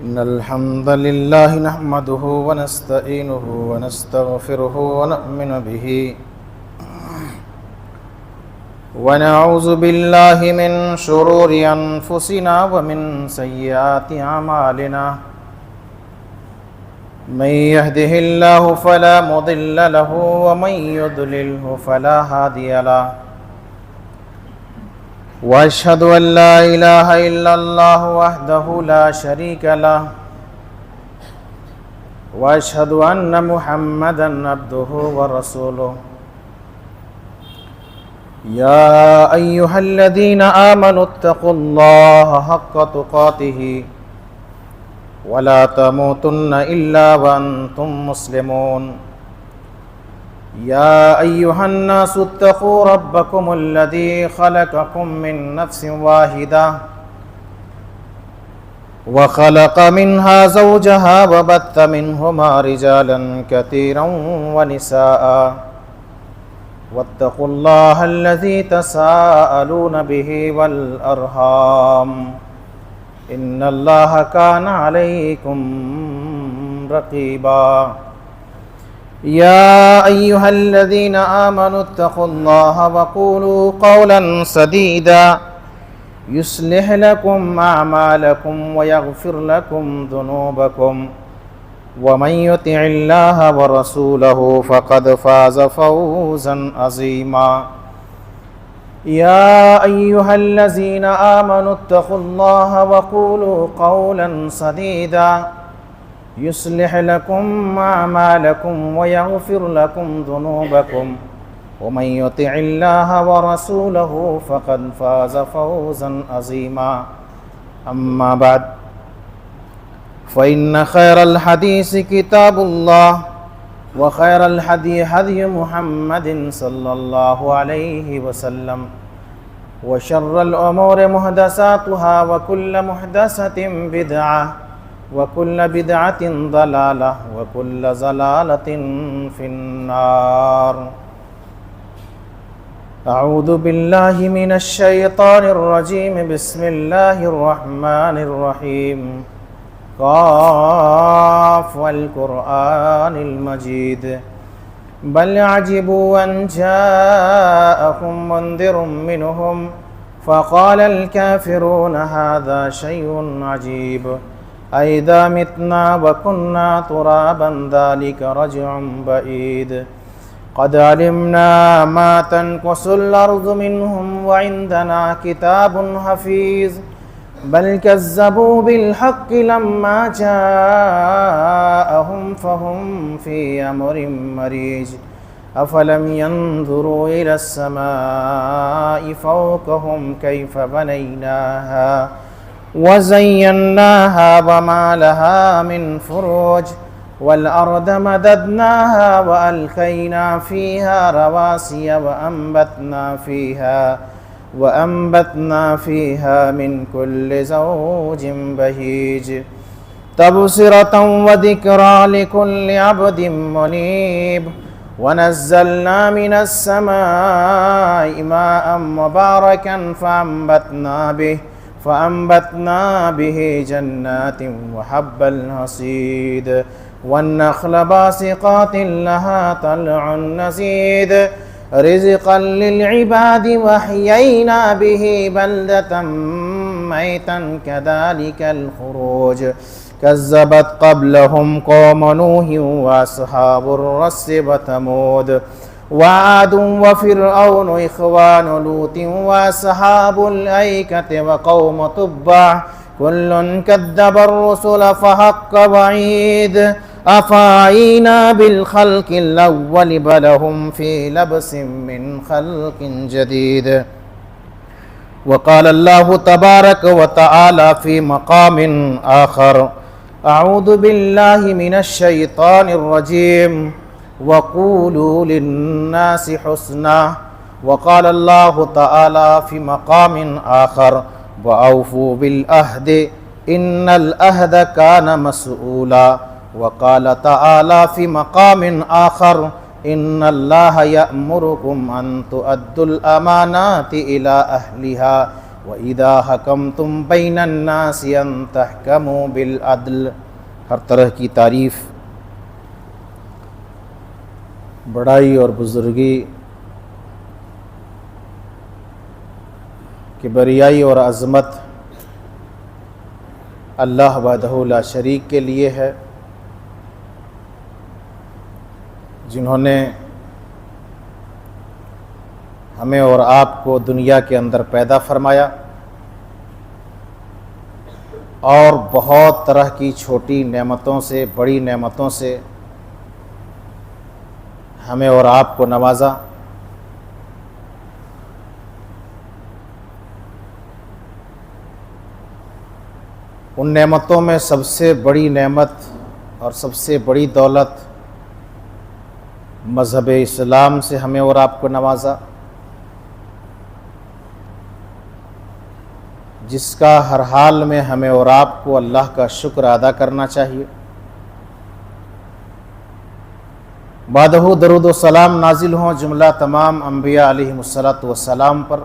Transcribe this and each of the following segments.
إن الحمد لله نحمده ونستعينه ونستغفره ونؤمن به ونعوذ بالله من شرور أنفسنا ومن سيئات أعمالنا من يهده الله فلا مضل له ومن يضلله فلا هادي له وأشهد أن لا إله إلا الله وحده لا شريك له وأشهد أن محمدا عبده ورسوله يا أيها الذين آمنوا اتقوا الله حق تقاته ولا تموتن إلا وأنتم مسلمون يا أيها الناس اتقوا ربكم الذي خلقكم من نفس واحدة وخلق منها زوجها وبث منهما رجالا كثيرا ونساء واتقوا الله الذي تساءلون به والأرحام إن الله كان عليكم رقيبا يا أيها الذين آمنوا اتقوا الله وقولوا قولا سديدا يصلح لكم أعمالكم ويغفر لكم ذنوبكم ومن يطع الله ورسوله فقد فاز فوزا عظيما يا أيها الذين آمنوا اتقوا الله وقولوا قولا سديدا يصلح لكم أعمالكم ويغفر لكم ذنوبكم ومن يطع الله ورسوله فقد فاز فوزا عظيما أما بعد فإن خير الحديث كتاب الله وخير الهدي هدي محمد صلى الله عليه وسلم وشر الأمور محدثاتها وكل محدثة بدعة وكل بدعة ضلالة وكل ضلالة في النار أعوذ بالله من الشيطان الرجيم بسم الله الرحمن الرحيم قاف والقرآن المجيد بل عجبوا أن جاءهم منذر منهم فقال الكافرون هذا شيء عجيب أئذا متنا وكنا ترابا ذلك رجع بعيد قد علمنا ما تنقص الأرض منهم وعندنا كتاب حفيظ بل كذبوا بالحق لما جاءهم فهم في أمر مريج أفلم ينظروا إلى السماء فوقهم كيف بنيناها وزيناها وما لها من فروج والأرض مددناها وألقينا فيها رواسي وأنبتنا فيها من كل زوج بهيج تبصرة وذكرى لكل عبد منيب ونزلنا من السماء ماء مباركا فأنبتنا به جنات وحب الحصيد والنخل باسقات لها طلع نضيد رزقا للعباد وأحيينا به بلدة ميتا كذلك الخروج كذبت قبلهم قوم نوح وأصحاب الرس وثمود وعاد وفرعون إخوان لوط وأصحاب الأيكة وقوم تبع كل كذب الرسل فحق وعيد أفعينا بالخلق الأول بل هم في لبس من خلق جديد وقال الله تبارك وتعالى في مقام آخر أعوذ بالله من الشيطان الرجيم وقولوا للناس حسنا وقال الله تعالى في مقام آخر وأوفوا بالعهد إن العهد كان مسؤولا وقال تعالى في مقام آخر إن الله يأمركم أن تؤدوا الأمانات إلى أهلها وَإِذَا حَكَمْتُمْ بَيْنَ النَّاسِ أَن تَحْكَمُوا بِالْعَدْلِ۔ ہر طرح کی تعریف، بڑائی اور بزرگی، کبریائی اور عظمت اللہ وحدہ لا شریک کے لیے ہے، جنہوں نے ہمیں اور آپ کو دنیا کے اندر پیدا فرمایا اور بہت طرح کی چھوٹی نعمتوں سے، بڑی نعمتوں سے ہمیں اور آپ کو نوازا۔ ان نعمتوں میں سب سے بڑی نعمت اور سب سے بڑی دولت مذہب اسلام سے ہمیں اور آپ کو نوازا، جس کا ہر حال میں ہمیں اور آپ کو اللہ کا شکر ادا کرنا چاہیے۔ بعدہ درود و سلام نازل ہوں جملہ تمام انبیاء علیہم السلام پر،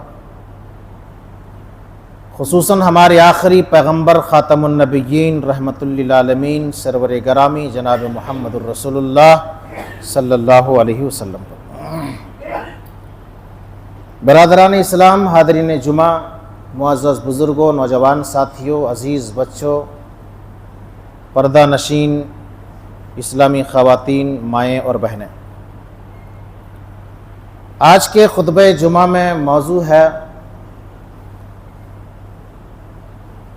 خصوصاً ہمارے آخری پیغمبر خاتم النبیین رحمۃ للعالمین سرور گرامی جناب محمد الرسول اللہ صلی اللہ علیہ وسلم پر۔ برادران اسلام، حاضرین جمعہ، معزز بزرگوں، نوجوان ساتھیوں، عزیز بچوں، پردہ نشین اسلامی خواتین، مائیں اور بہنیں، آج کے خطبہ جمعہ میں موضوع ہے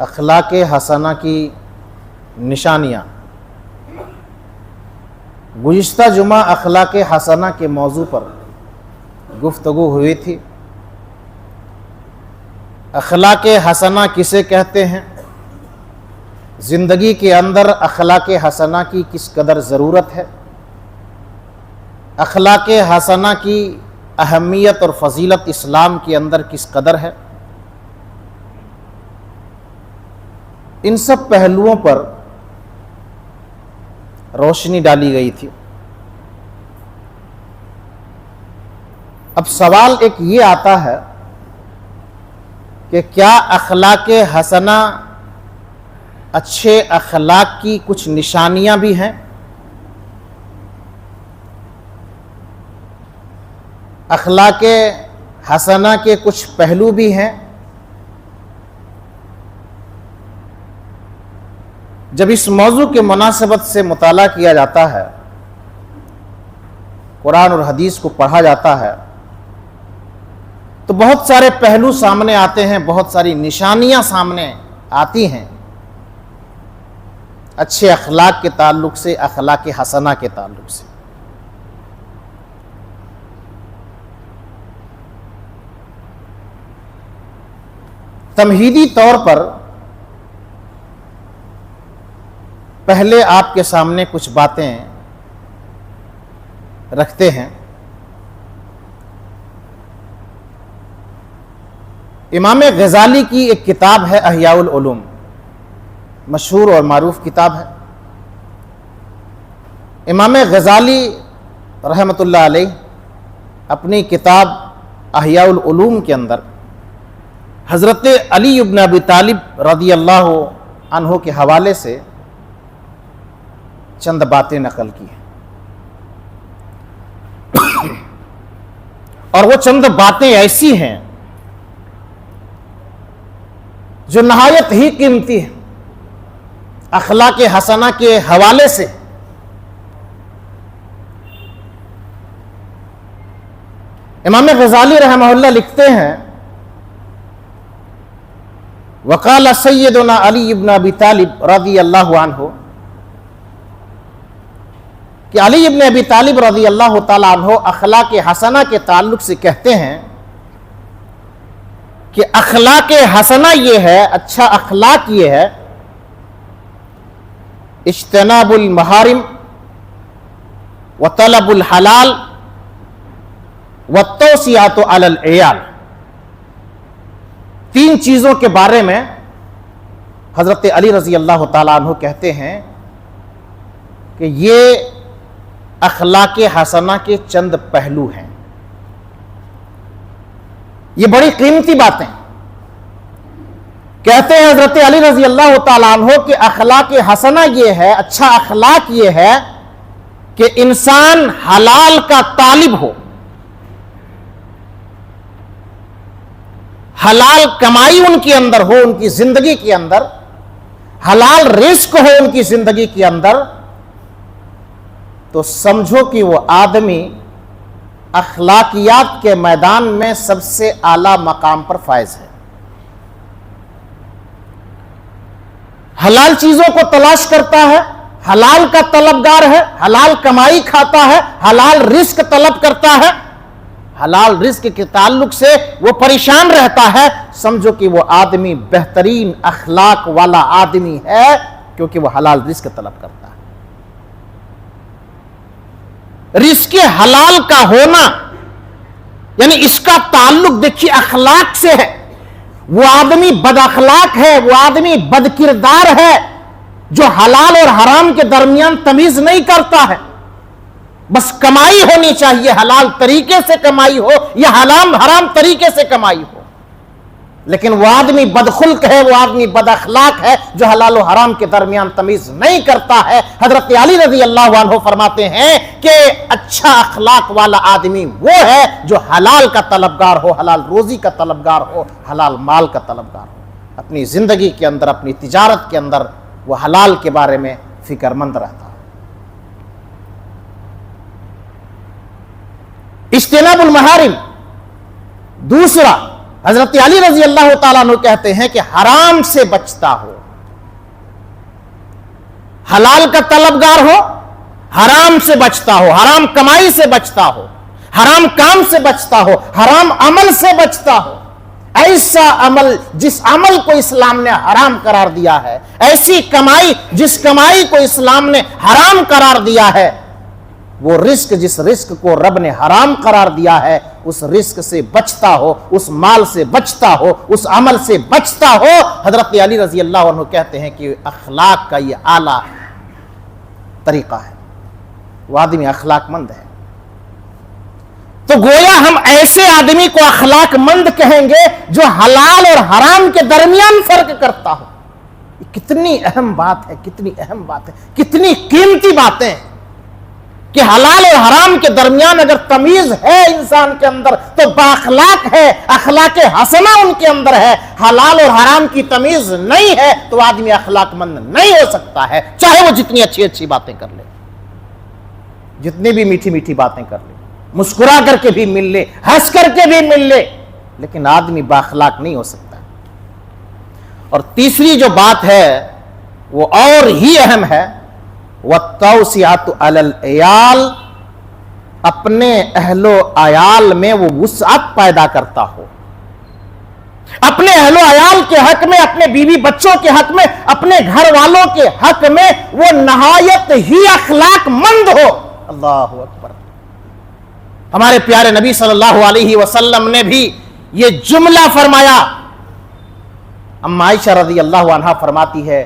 اخلاق حسنہ کی نشانیاں۔ گزشتہ جمعہ اخلاق حسنہ کے موضوع پر گفتگو ہوئی تھی۔ اخلاق حسنہ کسے کہتے ہیں؟ زندگی کے اندر اخلاق حسنہ کی کس قدر ضرورت ہے؟ اخلاق حسنہ کی اہمیت اور فضیلت اسلام کے اندر کس قدر ہے؟ ان سب پہلوؤں پر روشنی ڈالی گئی تھی۔ اب سوال ایک یہ آتا ہے کہ کیا اخلاق حسنہ اچھے اخلاق کی کچھ نشانیاں بھی ہیں؟ اخلاق حسنہ کے کچھ پہلو بھی ہیں؟ جب اس موضوع کے مناسبت سے مطالعہ کیا جاتا ہے، قرآن اور حدیث کو پڑھا جاتا ہے، تو بہت سارے پہلو سامنے آتے ہیں، بہت ساری نشانیاں سامنے آتی ہیں اچھے اخلاق کے تعلق سے، اخلاق حسنہ کے تعلق سے۔ تمہیدی طور پر پہلے آپ کے سامنے کچھ باتیں رکھتے ہیں۔ امام غزالی کی ایک کتاب ہے احیاء العلوم، مشہور اور معروف کتاب ہے۔ امام غزالی رحمۃ اللہ علیہ اپنی کتاب احیاء العلوم کے اندر حضرت علی ابن ابی طالب رضی اللہ عنہ کے حوالے سے چند باتیں نقل کی ہیں، اور وہ چند باتیں ایسی ہیں جو نہایت ہی قیمتی ہیں اخلاق حسنہ کے حوالے سے۔ امام غزالی رحمہ اللہ لکھتے ہیں، وقال سیدنا علی ابن ابی طالب رضی اللہ عنہ، کہ علی ابن ابی طالب رضی اللہ تعالیٰ عنہ اخلاق حسنہ کے تعلق سے کہتے ہیں کہ اخلاق حسنہ یہ ہے، اچھا اخلاق یہ ہے، اجتناب المحارم وطلب الحلال والتوسعۃ علی العیال۔ تین چیزوں کے بارے میں حضرت علی رضی اللہ تعالیٰ عنہ کہتے ہیں کہ یہ اخلاق حسنہ کے چند پہلو ہیں۔ یہ بڑی قیمتی باتیں، کہتے ہیں حضرت علی رضی اللہ تعالیٰ عنہ کہ اخلاق حسنہ یہ ہے، اچھا اخلاق یہ ہے کہ انسان حلال کا طالب ہو، حلال کمائی ان کے اندر ہو، ان کی زندگی کے اندر حلال رزق ہو ان کی زندگی کے اندر، تو سمجھو کہ وہ آدمی اخلاقیات کے میدان میں سب سے اعلیٰ مقام پر فائز ہے۔ حلال چیزوں کو تلاش کرتا ہے، حلال کا طلبگار ہے، حلال کمائی کھاتا ہے، حلال رزق طلب کرتا ہے، حلال رزق کے تعلق سے وہ پریشان رہتا ہے، سمجھو کہ وہ آدمی بہترین اخلاق والا آدمی ہے، کیونکہ وہ حلال رزق طلب کرتا ہے۔ رزق حلال کا ہونا یعنی اس کا تعلق دیکھیے اخلاق سے ہے۔ وہ آدمی بد اخلاق ہے، وہ آدمی بد کردار ہے جو حلال اور حرام کے درمیان تمیز نہیں کرتا ہے۔ بس کمائی ہونی چاہیے، حلال طریقے سے کمائی ہو یا حرام طریقے سے کمائی ہو، لیکن وہ آدمی بدخلق ہے، وہ آدمی بد اخلاق ہے جو حلال و حرام کے درمیان تمیز نہیں کرتا ہے۔ حضرت علی رضی اللہ عنہ فرماتے ہیں کہ اچھا اخلاق والا آدمی وہ ہے جو حلال کا طلبگار ہو، حلال روزی کا طلبگار ہو، حلال مال کا طلبگار ہو، اپنی زندگی کے اندر، اپنی تجارت کے اندر وہ حلال کے بارے میں فکر مند رہتا ہے۔ اجتناب المحارم، دوسرا حضرت علی رضی اللہ تعالیٰ عنہ کہتے ہیں کہ حرام سے بچتا ہو، حلال کا طلبگار ہو، حرام سے بچتا ہو، حرام کمائی سے بچتا ہو، حرام کام سے بچتا ہو، حرام عمل سے بچتا ہو۔ ایسا عمل جس عمل کو اسلام نے حرام قرار دیا ہے، ایسی کمائی جس کمائی کو اسلام نے حرام قرار دیا ہے، وہ رزق جس رزق کو رب نے حرام قرار دیا ہے، اس رزق سے بچتا ہو، اس مال سے بچتا ہو، اس عمل سے بچتا ہو۔ حضرت علی رضی اللہ عنہ کہتے ہیں کہ اخلاق کا یہ اعلیٰ طریقہ ہے، وہ آدمی اخلاق مند ہے۔ تو گویا ہم ایسے آدمی کو اخلاق مند کہیں گے جو حلال اور حرام کے درمیان فرق کرتا ہو۔ یہ کتنی اہم بات ہے، کتنی اہم بات ہے، کتنی قیمتی باتیں ہیں کہ حلال اور حرام کے درمیان اگر تمیز ہے انسان کے اندر تو بااخلاق ہے، اخلاق حسنہ ان کے اندر ہے۔ حلال اور حرام کی تمیز نہیں ہے تو آدمی اخلاق مند نہیں ہو سکتا ہے، چاہے وہ جتنی اچھی اچھی باتیں کر لے، جتنی بھی میٹھی میٹھی باتیں کر لے، مسکرا کر کے بھی مل لے، ہنس کر کے بھی مل لے، لیکن آدمی بااخلاق نہیں ہو سکتا۔ اور تیسری جو بات ہے وہ اور ہی اہم ہے، وَالتَّوْسِعَةُ عَلَى الْعِيَالِ، اپنے اہل و عیال میں وہ وسعت پیدا کرتا ہو، اپنے اہل و عیال کے حق میں، اپنے بیوی بچوں کے حق میں، اپنے گھر والوں کے حق میں وہ نہایت ہی اخلاق مند ہو۔ اللہ اکبر۔ ہمارے پیارے نبی صلی اللہ علیہ وسلم نے بھی یہ جملہ فرمایا۔ اما عائشہ رضی اللہ عنہا فرماتی ہے،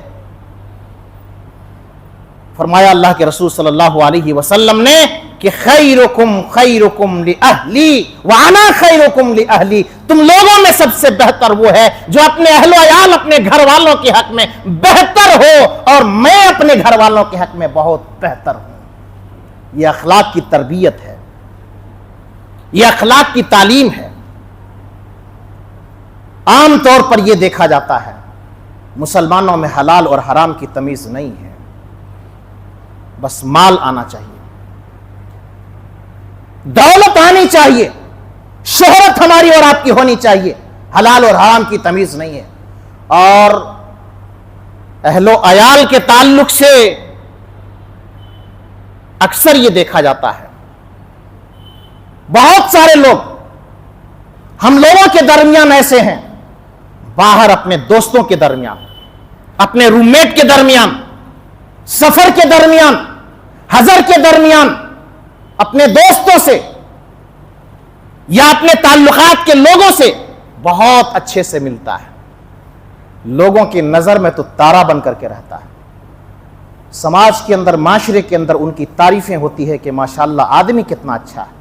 فرمایا اللہ کے رسول صلی اللہ علیہ وسلم نے کہ خیرکم خیرکم لأہلی وانا خیرکم لأہلی، تم لوگوں میں سب سے بہتر وہ ہے جو اپنے اہل و عیال، اپنے گھر والوں کے حق میں بہتر ہو، اور میں اپنے گھر والوں کے حق میں بہت بہتر ہوں۔ یہ اخلاق کی تربیت ہے، یہ اخلاق کی تعلیم ہے۔ عام طور پر یہ دیکھا جاتا ہے مسلمانوں میں حلال اور حرام کی تمیز نہیں ہے، بس مال آنا چاہیے، دولت آنی چاہیے، شہرت ہماری اور آپ کی ہونی چاہیے، حلال اور حرام کی تمیز نہیں ہے۔ اور اہل و عیال کے تعلق سے اکثر یہ دیکھا جاتا ہے، بہت سارے لوگ ہم لوگوں کے درمیان ایسے ہیں، باہر اپنے دوستوں کے درمیان، اپنے روم میٹ کے درمیان، سفر کے درمیان، حضر کے درمیان، اپنے دوستوں سے یا اپنے تعلقات کے لوگوں سے بہت اچھے سے ملتا ہے، لوگوں کی نظر میں تو تارا بن کر کے رہتا ہے، سماج کے اندر، معاشرے کے اندر ان کی تعریفیں ہوتی ہے کہ ماشاءاللہ آدمی کتنا اچھا ہے،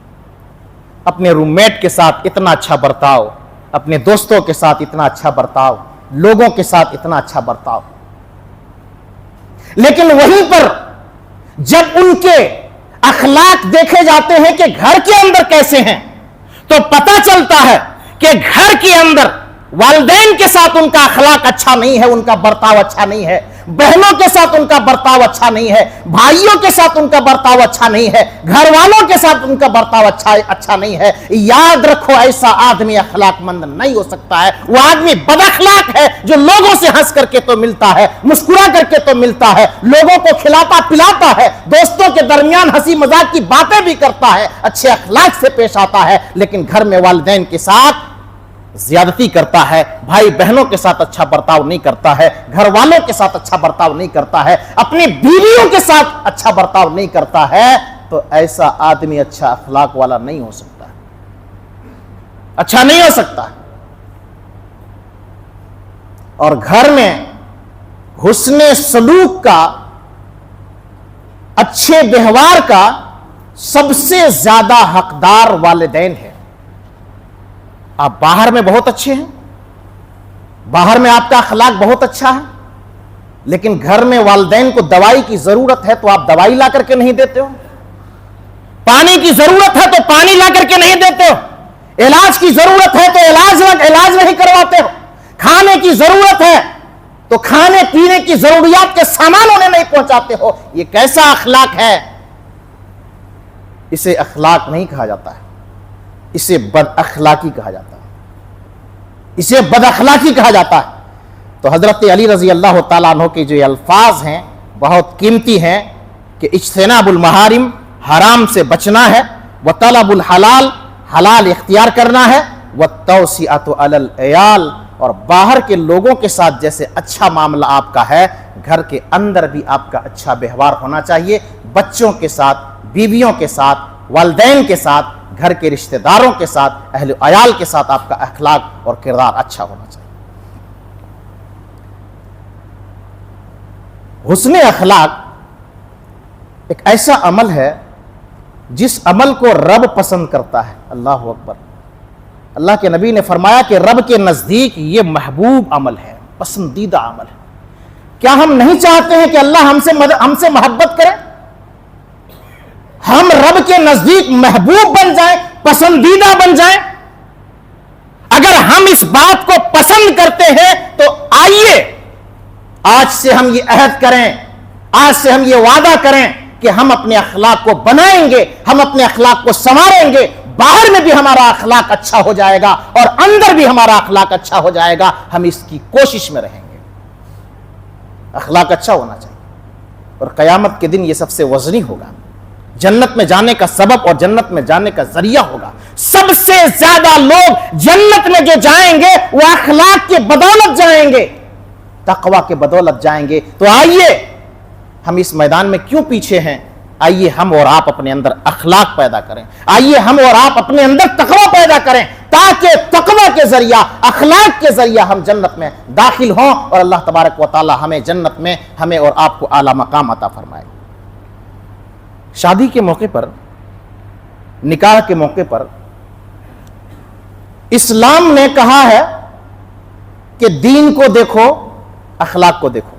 اپنے روم میٹ کے ساتھ اتنا اچھا برتاؤ، اپنے دوستوں کے ساتھ اتنا اچھا برتاؤ، لوگوں کے ساتھ اتنا اچھا برتاؤ. لیکن وہیں پر جب ان کے اخلاق دیکھے جاتے ہیں کہ گھر کے اندر کیسے ہیں تو پتہ چلتا ہے کہ گھر کے اندر والدین کے ساتھ ان کا اخلاق اچھا نہیں ہے, ان کا برتاؤ اچھا نہیں ہے, بہنوں کے ساتھ ان کا برتاؤ اچھا نہیں ہے, بھائیوں کے ساتھ ان کا برتاؤ اچھا نہیں ہے, گھر والوں کے ساتھ ان کا برتاؤ اچھا نہیں ہے. یاد رکھو ایسا آدمی اخلاق مند نہیں ہو سکتا ہے. وہ آدمی بد اخلاق ہے جو لوگوں سے ہنس کر کے تو ملتا ہے, مسکرا کر کے تو ملتا ہے, لوگوں کو کھلاتا پلاتا ہے, دوستوں کے درمیان ہنسی مذاق کی باتیں بھی کرتا ہے, اچھے اخلاق سے پیش آتا ہے, لیکن گھر میں والدین کے ساتھ زیادتی کرتا ہے, بھائی بہنوں کے ساتھ اچھا برتاؤ نہیں کرتا ہے, گھر والوں کے ساتھ اچھا برتاؤ نہیں کرتا ہے, اپنی بیویوں کے ساتھ اچھا برتاؤ نہیں کرتا ہے, تو ایسا آدمی اچھا اخلاق والا نہیں ہو سکتا, اچھا نہیں ہو سکتا. اور گھر میں حسن سلوک کا, اچھے ویوہار کا سب سے زیادہ حقدار والدین ہے. آپ باہر میں بہت اچھے ہیں, باہر میں آپ کا اخلاق بہت اچھا ہے, لیکن گھر میں والدین کو دوائی کی ضرورت ہے تو آپ دوائی لا کر کے نہیں دیتے ہو, پانی کی ضرورت ہے تو پانی لا کر کے نہیں دیتے ہو, علاج کی ضرورت ہے تو علاج نہیں کرواتے ہو, کھانے کی ضرورت ہے تو کھانے پینے کی ضروریات کے سامان انہیں نہیں پہنچاتے ہو. یہ کیسا اخلاق ہے؟ اسے اخلاق نہیں کہا جاتا ہے, اسے بد اخلاقی کہا جاتا ہے, اسے بد اخلاقی کہا جاتا ہے. تو حضرت علی رضی اللہ تعالیٰ عنہ کے جو یہ الفاظ ہیں بہت قیمتی ہیں کہ اجتناب المحارم, حرام سے بچنا ہے, وطلب الحلال, حلال اختیار کرنا ہے, والتوسعۃ علی العیال, اور باہر کے لوگوں کے ساتھ جیسے اچھا معاملہ آپ کا ہے, گھر کے اندر بھی آپ کا اچھا ویوہار ہونا چاہیے, بچوں کے ساتھ, بیویوں کے ساتھ, والدین کے ساتھ, گھر کے رشتہ داروں کے ساتھ, اہل عیال کے ساتھ آپ کا اخلاق اور کردار اچھا ہونا چاہیے. حسن اخلاق ایک ایسا عمل ہے جس عمل کو رب پسند کرتا ہے. اللہ اکبر. اللہ کے نبی نے فرمایا کہ رب کے نزدیک یہ محبوب عمل ہے, پسندیدہ عمل ہے. کیا ہم نہیں چاہتے ہیں کہ اللہ ہم سے محبت کرے, ہم رب کے نزدیک محبوب بن جائیں, پسندیدہ بن جائیں؟ اگر ہم اس بات کو پسند کرتے ہیں تو آئیے آج سے ہم یہ عہد کریں, آج سے ہم یہ وعدہ کریں کہ ہم اپنے اخلاق کو بنائیں گے, ہم اپنے اخلاق کو سنواریں گے, باہر میں بھی ہمارا اخلاق اچھا ہو جائے گا اور اندر بھی ہمارا اخلاق اچھا ہو جائے گا. ہم اس کی کوشش میں رہیں گے. اخلاق اچھا ہونا چاہیے, اور قیامت کے دن یہ سب سے وزنی ہوگا, جنت میں جانے کا سبب اور جنت میں جانے کا ذریعہ ہوگا. سب سے زیادہ لوگ جنت میں جو جائیں گے وہ اخلاق کے بدولت جائیں گے, تقوی کے بدولت جائیں گے. تو آئیے ہم اس میدان میں کیوں پیچھے ہیں, آئیے ہم اور آپ اپنے اندر اخلاق پیدا کریں, آئیے ہم اور آپ اپنے اندر تقوی پیدا کریں, تاکہ تقوی کے ذریعہ, اخلاق کے ذریعہ ہم جنت میں داخل ہوں اور اللہ تبارک و تعالی ہمیں جنت میں ہمیں اور آپ کو اعلیٰ مقام عطا فرمائے. شادی کے موقع پر, نکاح کے موقع پر اسلام نے کہا ہے کہ دین کو دیکھو, اخلاق کو دیکھو.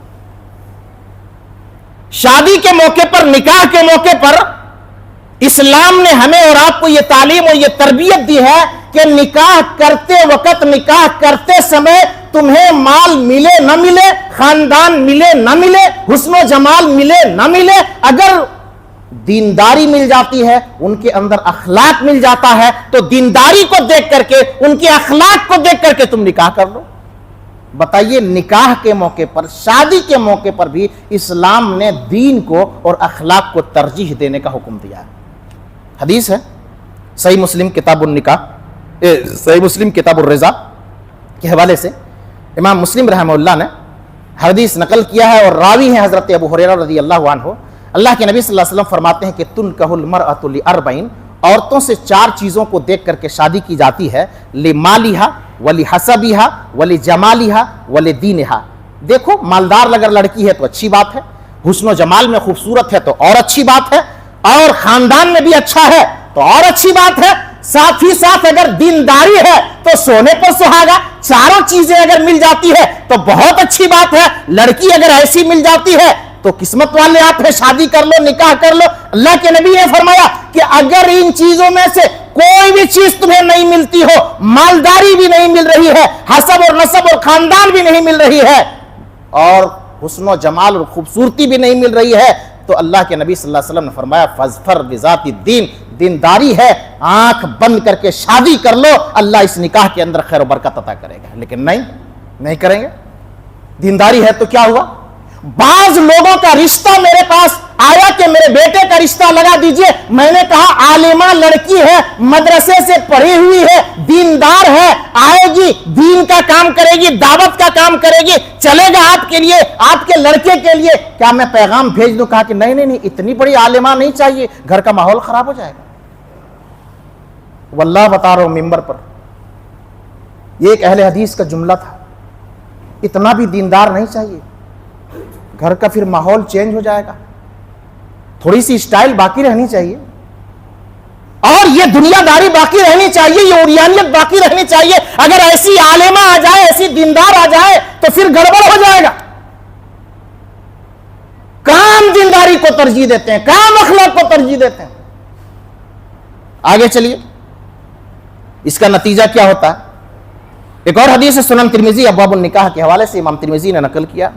شادی کے موقع پر, نکاح کے موقع پر اسلام نے ہمیں اور آپ کو یہ تعلیم اور یہ تربیت دی ہے کہ نکاح کرتے وقت, نکاح کرتے سمے تمہیں مال ملے نہ ملے, خاندان ملے نہ ملے, حسن و جمال ملے نہ ملے, اگر دینداری مل جاتی ہے, ان کے اندر اخلاق مل جاتا ہے, تو دینداری کو دیکھ کر کے, ان کے اخلاق کو دیکھ کر کے تم نکاح کر لو. بتائیے, نکاح کے موقع پر, شادی کے موقع پر بھی اسلام نے دین کو اور اخلاق کو ترجیح دینے کا حکم دیا ہے. حدیث ہے صحیح مسلم کتاب النکاح, صحیح مسلم کتاب الرضا کے حوالے سے امام مسلم رحمہ اللہ نے حدیث نقل کیا ہے, اور راوی ہیں حضرت ابو ہریرہ رضی اللہ عنہ. اللہ کے نبی صلی اللہ علیہ وسلم فرماتے ہیں کہ تنکح المرأۃ لاربعین, عورتوں سے 4 چیزوں کو دیکھ کر کے شادی کی جاتی ہے. لمالہا ولحسبہا ولجمالہا ولدینہا. دیکھو, مالدار اگر لڑکی ہے تو اچھی بات ہے, حسن و جمال میں خوبصورت ہے تو اور اچھی بات ہے, اور خاندان میں بھی اچھا ہے تو اور اچھی بات ہے, ساتھ ہی ساتھ اگر دینداری ہے تو سونے پر سہاگا، چاروں چیزیں اگر مل جاتی ہے تو بہت اچھی بات ہے. لڑکی اگر ایسی مل جاتی ہے تو قسمت والے آپ ہیں، شادی کر لو، نکاح کر لو. اللہ کے نبی نے فرمایا کہ اگر ان چیزوں میں سے کوئی بھی چیز تمہیں نہیں ملتی ہو، مالداری بھی نہیں مل رہی ہے، حسب اور نسب اور خاندان بھی نہیں مل رہی ہے، اور حسن و جمال اور خوبصورتی بھی نہیں مل رہی ہے، تو اللہ کے نبی صلی اللہ علیہ وسلم نے فرمایا فَاظْفَرْ بِذَاتِ الدِّينِ، دینداری ہے، آنکھ بند کر کے شادی کر لو، اللہ اس نکاح کے اندر خیر و برکت عطا کرے گا. لیکن نہیں کریں گے. دینداری ہے تو کیا ہوا؟ بعض لوگوں کا رشتہ میرے پاس آیا کہ میرے بیٹے کا رشتہ لگا دیجئے. میں نے کہا عالمہ لڑکی ہے، مدرسے سے پڑھی ہوئی ہے، دیندار ہے، آئے گی، دین کا کام کرے گی، دعوت کا کام کرے گی، چلے گا آپ کے لیے، آپ کے لڑکے کے لیے. کیا میں پیغام بھیج دوں؟ کہا کہ نہیں، اتنی بڑی عالمہ نہیں چاہیے، گھر کا ماحول خراب ہو جائے گا. واللہ بتا رہا ہوں ممبر پر، یہ ایک اہل حدیث کا جملہ تھا، اتنا بھی دیندار نہیں چاہیے، گھر کا پھر ماحول چینج ہو جائے گا. تھوڑی سی اسٹائل باقی رہنی چاہیے، اور یہ دنیا داری باقی رہنی چاہیے، یہ اوریانیت باقی رہنی چاہیے. اگر ایسی عالمہ آ جائے، ایسی دیندار آ جائے تو پھر گڑبڑ ہو جائے گا. کام دینداری کو ترجیح دیتے ہیں، کام اخلاق کو ترجیح دیتے ہیں. آگے چلیے، اس کا نتیجہ کیا ہوتا ہے؟ ایک اور حدیث سنن ترمذی ابواب النکاح کے حوالے سے امام ترمذی نے نقل کیا.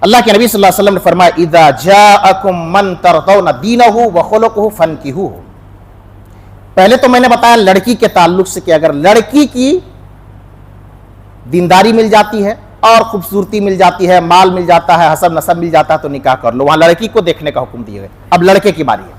اللہ کے نبی صلی اللہ علیہ وسلم نے فرمایا اذا جاءکم من ترضون دینہ وخلقہ فانکحوہ. پہلے تو میں نے بتایا لڑکی کے تعلق سے کہ اگر لڑکی کی دینداری مل جاتی ہے اور خوبصورتی مل جاتی ہے، مال مل جاتا ہے، حسب نسب مل جاتا ہے تو نکاح کر لو. وہاں لڑکی کو دیکھنے کا حکم دیے گئے. اب لڑکے کی باری ہے.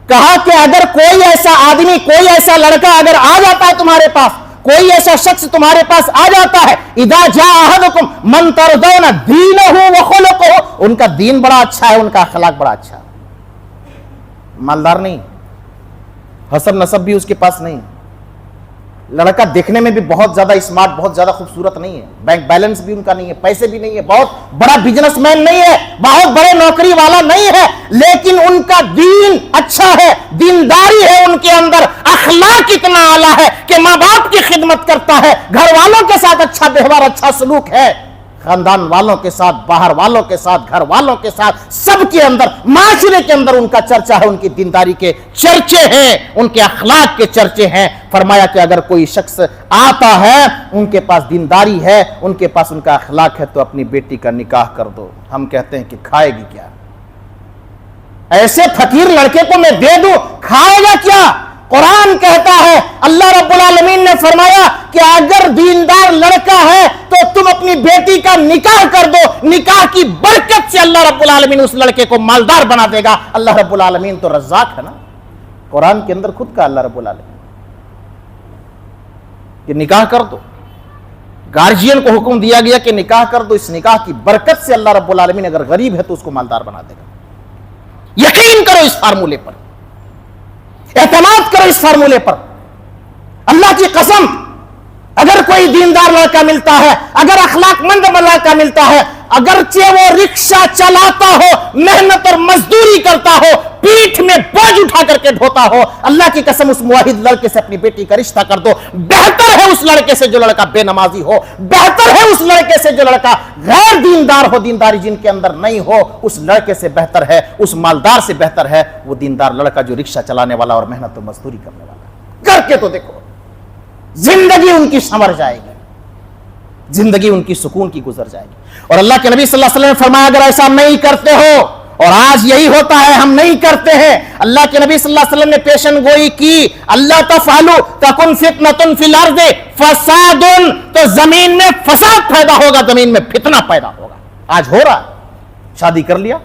کہا کہ اگر کوئی ایسا آدمی، کوئی ایسا لڑکا اگر آ جاتا ہے تمہارے پاس، کوئی ایسا شخص تمہارے پاس آ جاتا ہے، اذا جاء احدکم من ترضون دینہ وخلقہ، ان کا دین بڑا اچھا ہے، ان کا اخلاق بڑا اچھا ہے، مالدار نہیں، حسب نسب بھی اس کے پاس نہیں، لڑکا دیکھنے میں بھی بہت زیادہ اسمارٹ، بہت زیادہ خوبصورت نہیں ہے، بینک بیلنس بھی ان کا نہیں ہے، پیسے بھی نہیں ہے، بہت بڑا بزنس مین نہیں ہے، بہت بڑے نوکری والا نہیں ہے، لیکن ان کا دین اچھا ہے، دینداری ہے ان کے اندر، اخلاق اتنا اعلیٰ ہے کہ ماں باپ کی خدمت کرتا ہے، گھر والوں کے ساتھ اچھا ویوہار، اچھا سلوک ہے، خاندان والوں کے ساتھ، باہر والوں کے ساتھ، گھر والوں کے ساتھ، سب کے اندر، معاشرے کے اندر ان کا چرچا ہے، ان کی دینداری کے چرچے ہیں، ان کے اخلاق کے چرچے ہیں. فرمایا کہ اگر کوئی شخص آتا ہے، ان کے پاس دینداری ہے، ان کے پاس ان کا اخلاق ہے، تو اپنی بیٹی کا نکاح کر دو. ہم کہتے ہیں کہ کھائے گی کیا؟ ایسے فقیر لڑکے کو میں دے دوں، کھائے گا کیا؟ قرآن کہتا ہے، اللہ رب العالمین نے فرمایا کہ اگر دیندار لڑکا ہے تو تم اپنی بیٹی کا نکاح کر دو. نکاح کی برکت سے اللہ رب العالمین اس لڑکے کو مالدار بنا دے گا. اللہ رب العالمین تو رزاق ہے نا، قرآن کے اندر خود کا اللہ رب العالمین کہ نکاح کر دو. گارجین کو حکم دیا گیا کہ نکاح کر دو. اس نکاح کی برکت سے اللہ رب العالمین اگر غریب ہے تو اس کو مالدار بنا دے گا. یقین کرو اس فارمولے پر، اعتماد کرو اس فارمولے پر. اللہ کی قسم، اگر کوئی دیندار لڑکا ملتا ہے، اگر اخلاق مند لڑکا ملتا ہے، اگرچہ وہ رکشہ چلاتا ہو، محنت اور مزدوری کرتا ہو، پیٹھ میں بوجھ اٹھا کر کے ڈھوتا ہو، اللہ کی قسم اس موحد لڑکے سے اپنی بیٹی کا رشتہ کر دو. بہتر ہے اس لڑکے سے جو لڑکا بے نمازی ہو، بہتر ہے اس لڑکے سے جو لڑکا غیر دیندار ہو، دینداری جن کے اندر نہیں ہو. اس لڑکے سے بہتر ہے، اس مالدار سے بہتر ہے وہ دیندار لڑکا جو رکشہ چلانے والا اور محنت اور مزدوری کرنے والا ہے. کر کے تو دیکھو، زندگی ان کی سنور جائے گی، زندگی ان کی سکون کی گزر جائے گی. اور اللہ کے نبی صلی اللہ علیہ وسلم نے فرمایا اگر ایسا نہیں کرتے ہو، اور آج یہی ہوتا ہے، ہم نہیں کرتے ہیں. اللہ کے نبی صلی اللہ علیہ وسلم نے پیشن گوئی کی، اللہ تفعلوا تکن فتنۃ فی الارض فساد، تو زمین میں فساد پیدا ہوگا، زمین میں فتنہ پیدا ہوگا. آج ہو رہا ہے. شادی کر لیا